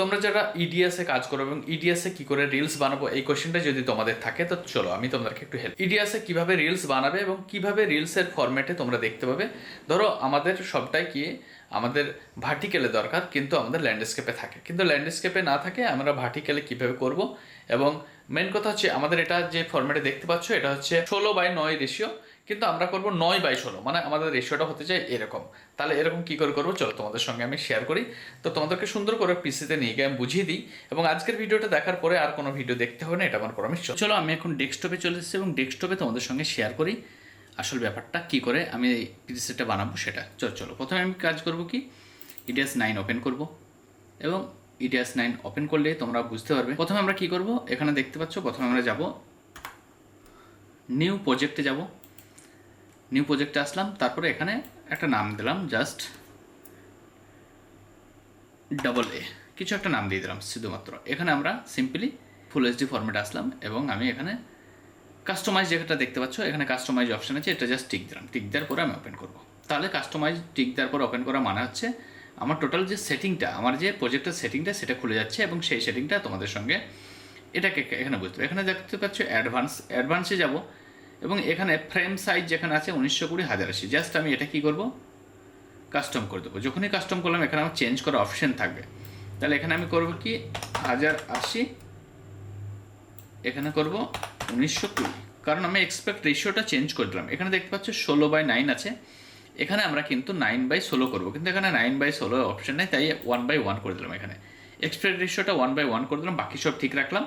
তোমরা যারা ইডিএস এ কাজ করো এবং ইডিএস এ কি করে রিলস বানাবো এই কোশ্চেনটা যদি তোমাদের থাকে তো চলো আমি তোমাদেরকে একটু হেল্প। ইডিএস এ কিভাবে রিলস বানাবে এবং কিভাবে রিলসের ফরম্যাটে তোমরা দেখতে পাবে। ধরো আমাদের সবটাই কি আমাদের ভার্টিক্যালে দরকার, কিন্তু আমাদের ল্যান্ডস্কেপে থাকে, কিন্তু ল্যান্ডস্কেপে না থাকে আমরা ভার্টিক্যালে কিভাবে করব। এবং মেন কথা হচ্ছে আমাদের এটা যে ফরম্যাটে দেখতে পাচ্ছ এটা হচ্ছে 16:9 রেশিও, কিন্তু আমরা করব 9/16, মানে আমাদের রেশিওটা হতে চাই এরকম। তাহলে এরকম কি করে করবো চলো তোমাদের সঙ্গে আমি শেয়ার করি। তো তোমাদেরকে সুন্দর করে পিসিতে নিয়ে গিয়ে আমি বুঝিয়ে দিই, এবং আজকের ভিডিওটা দেখার পরে আর কোনো ভিডিও দেখতে হবে না, এটা আমার প্রমিস। চলো আমি এখন ডেস্কটপে চলে এসেছি এবং ডেস্কটপে তোমাদের সঙ্গে শেয়ার করি আসল ব্যাপারটা কি করে আমি এই প্রিসেটটা বানাবো সেটা। চলো প্রথমে আমি কাজ করব কি, ইডিএস 9 ওপেন করব এবং ইডিএস 9 ওপেন করলে তোমরা বুঝতে পারবে। প্রথমে আমরা কি করব, এখানে দেখতে পাচ্ছ প্রথমে আমরা যাব নিউ প্রজেক্টে, যাব নিউ প্রজেক্টে আসলাম, তারপরে এখানে একটা নাম দিলাম জাস্ট AA, কিছু একটা নাম দিয়ে দিলাম শুধুমাত্র। এখানে আমরা সিম্পলি ফুল এইচডি ফরম্যাটে আসলাম এবং আমি এখানে কাস্টমাইজ যেটা দেখতে পাচ্ছ এখানে কাস্টমাইজ অপশন আছে, এটা জাস্ট টিক দিলাম। টিক দেওয়ার পরে আমি ওপেন করব। তাহলে কাস্টমাইজ টিক দেওয়ার পরে ওপেন করা মানে হচ্ছে আমার টোটাল যে সেটিংটা, আমার যে প্রজেক্টের সেটিংটা সেটা খুলে যাচ্ছে এবং সেই সেটিংটা তোমাদের সঙ্গে এটাকে এখানে বুঝতে হবে। এখানে দেখতে পাচ্ছ অ্যাডভান্সে যাব এবং এখানে ফ্রেম সাইজ যেখানে আছে 1920x1080, জাস্ট আমি এটা কি করব, কাস্টম করে দেবো। যখনই কাস্টম করলাম এখানে আমার চেঞ্জ করার অপশন থাকবে। তাহলে এখানে আমি করব কি 1080, এখানে করব 1920, কারণ আমি এক্সপেক্ট রেশিওটা চেঞ্জ করে দিলাম। এখানে দেখতে পাচ্ছ 16/9 আছে, এখানে আমরা কিন্তু 9/16 করবো, কিন্তু এখানে 9/16 অপশন নেই, তাই 1/1 করে দিলাম। এখানে এক্সপেক্ট রেশিওটা 1/1 করে দিলাম, বাকি সব ঠিক রাখলাম।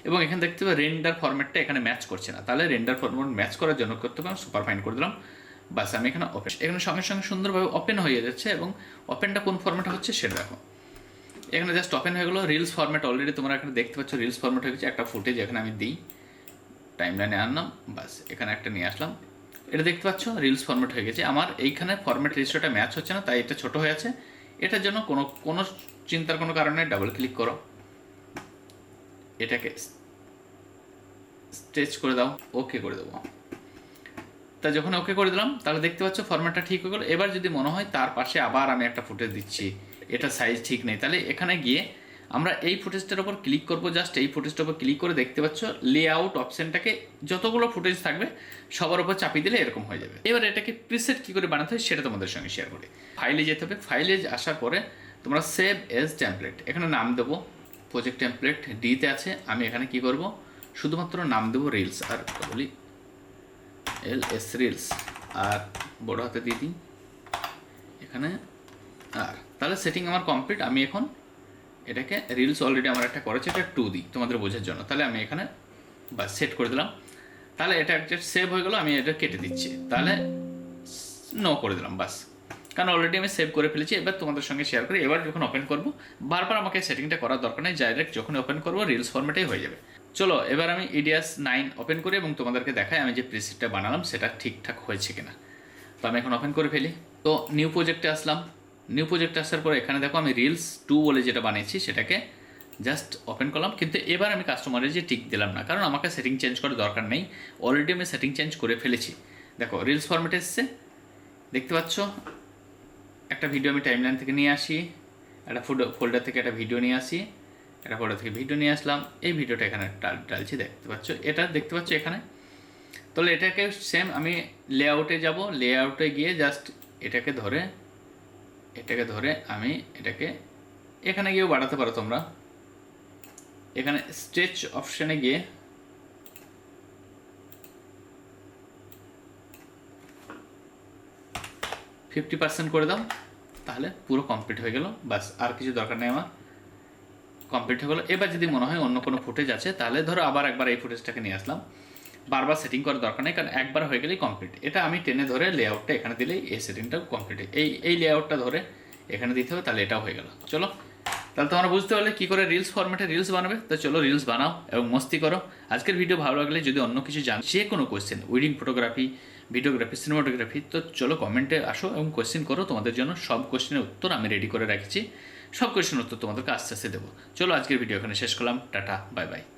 এবং এখানে দেখতে পাবে রেন্ডার ফরম্যাটটা এখানে ম্যাচ করছে না, তাহলে রেন্ডার ফরম্যাট ম্যাচ করার জন্য করতে হবে সুপার ফাইন করে দিলাম। বাস আমি এখানে ওপেন, এখানে সঙ্গে সঙ্গে সুন্দরভাবে ওপেন হয়ে যাচ্ছে এবং ওপেনটা কোন ফরম্যাটে হচ্ছে সেটা দেখো। এখানে জাস্ট ওপেন হয়ে গেলো। রিলস ফরম্যাট অলরেডি তোমরা এখানে দেখতে পাচ্ছ রিলস ফরম্যাট হয়ে গেছে। একটা ফুটেজ এখানে আমি দিই, টাইম লাইনে আনলাম, বাস এখানে একটা নিয়ে আসলাম, এটা দেখতে পাচ্ছ রিলস ফরম্যাট হয়ে গেছে। আমার এইখানে ফরম্যাট রেশিওটা ম্যাচ হচ্ছে না, তাই এটা ছোটো হয়ে আছে। এটার জন্য কোনো চিন্তার কোনো কারণে ডাবল ক্লিক করো, এটাকে স্ট্রেচ করে দাও, ওকে করে দেবো। তা যখন ওকে করে দিলাম তাহলে দেখতে পাচ্ছ ফরম্যাটটা ঠিক হয়ে গেলো। এবার যদি মনে হয় তার পাশে আবার আমি একটা ফুটেজ দিচ্ছি, এটা সাইজ ঠিক নেই, তাহলে এখানে গিয়ে আমরা এই ফুটেজটার উপর ক্লিক করবো। জাস্ট এই ফুটেজটার উপর ক্লিক করে দেখতে পাচ্ছ লেআউট অপশানটাকে যতগুলো ফুটেজ থাকবে সবার উপর চাপিয়ে দিলে এরকম হয়ে যাবে। এবার এটাকে প্রিসেট কী করে বানাতে হয় সেটা তোমাদের সঙ্গে শেয়ার করি। ফাইলে যেতে হবে, ফাইলে আসার পরে তোমরা সেভ এজ টেমপ্লেট, এখানে নাম দেবো প্রজেক্ট টেমপ্লেট ডিতে আছে। আমি এখানে কি করব, শুধুমাত্র নাম দেবো রিলস, আর বলি LS রিলস, আর বড় হাতে দিয়ে দিই এখানে। আর তাহলে সেটিং আমার কমপ্লিট। আমি এখন এটাকে রিলস অলরেডি আমার একটা করেছে, এটা 2 দিই তোমাদের বোঝার জন্য। তাহলে আমি এখানে বাস সেট করে দিলাম। তাহলে এটা একটা সেভ হয়ে গেলো, আমি এটা কেটে দিচ্ছি, তাহলে নো করে দিলাম বাস, কারণ অলরেডি আমি সেভ করে ফেলেছি। এবার তোমাদের সঙ্গে শেয়ার করি। এবার যখন ওপেন করবো বারবার আমাকে সেটিংটা করার দরকার নেই, ডাইরেক্ট যখন ওপেন করবো রিলস ফরম্যাটেই হয়ে যাবে। চলো এবার আমি ইডিএস 9 ওপেন করি এবং তোমাদেরকে দেখাই আমি যে প্রিসেটটা বানালাম সেটা ঠিকঠাক হয়েছে কিনা। তো আমি এখন ওপেন করে ফেলি। তো নিউ প্রজেক্টে আসলাম, নিউ প্রজেক্টে আসার পরে এখানে দেখো আমি রিলস 2 বলে যেটা বানিয়েছি সেটাকে জাস্ট ওপেন করলাম, কিন্তু এবার আমি কাস্টমারের যে টিক দিলাম না, কারণ আমাকে সেটিং চেঞ্জ করার দরকার নেই, অলরেডি আমি সেটিং চেঞ্জ করে ফেলেছি। দেখো রিলস ফরম্যাটে এসছে, দেখতে পাচ্ছ একটা ভিডিও আমি টাইমলাইন থেকে নিয়ে আসি, একটা ফোল্ডার থেকে একটা ভিডিও নিয়ে আসি, একটা ফোল্ডার থেকে ভিডিও নিয়ে আসলাম, এই ভিডিওটা এখানে ডালছি, দেখতে পাচ্ছ এটা দেখতে পাচ্ছ এখানে। তাহলে এটাকে সেম আমি লেআউটে যাব, লেআউটে গিয়ে জাস্ট এটাকে ধরে আমি এটাকে এখানে গিয়েও বাড়াতে পারো তোমরা। এখানে স্ট্রেচ অপশানে গিয়ে %50 করে দাও, তাহলে পুরো কমপ্লিট হয়ে গেল। বাস আর কিছু দরকার নেই, আমার কমপ্লিট হয়ে গেলো। এবার যদি মনে হয় অন্য কোনো ফুটেজ আছে তাহলে ধরো আবার একবার এই ফুটেজটাকে নিয়ে আসলাম, বারবার সেটিং করার দরকার নেই, কারণ একবার হয়ে গেলেই কমপ্লিট। এটা আমি টেনে ধরে লেআউটটা এখানে দিলেই এই সেটিংটাও কমপ্লিট। এই লেআউটটা ধরে এখানে দিতে হবে, তাহলে এটাও হয়ে গেল। চলো তাহলে তোমরা বুঝতে পারলে কী করে রিলস ফরম্যাটে রিলস বানাবে। তো চলো রিলস বানাও এবং মস্তি করো। আজকের ভিডিও ভালো লাগলে যদি অন্য কিছু জান, যে কোনো question, wedding photography, videography, cinematography, তো চলো কমেন্টে আসো এবং কোয়েশ্চেন করো। তোমাদের জন্য সব কোয়েশ্চেনের উত্তর আমি রেডি করে রাখছি, সব কোয়েশ্চেনের উত্তর তোমাদেরকে আস্তে আস্তে দেবো। চলো আজকের ভিডিও এখানে শেষ করলাম, টাটা, বাই বাই।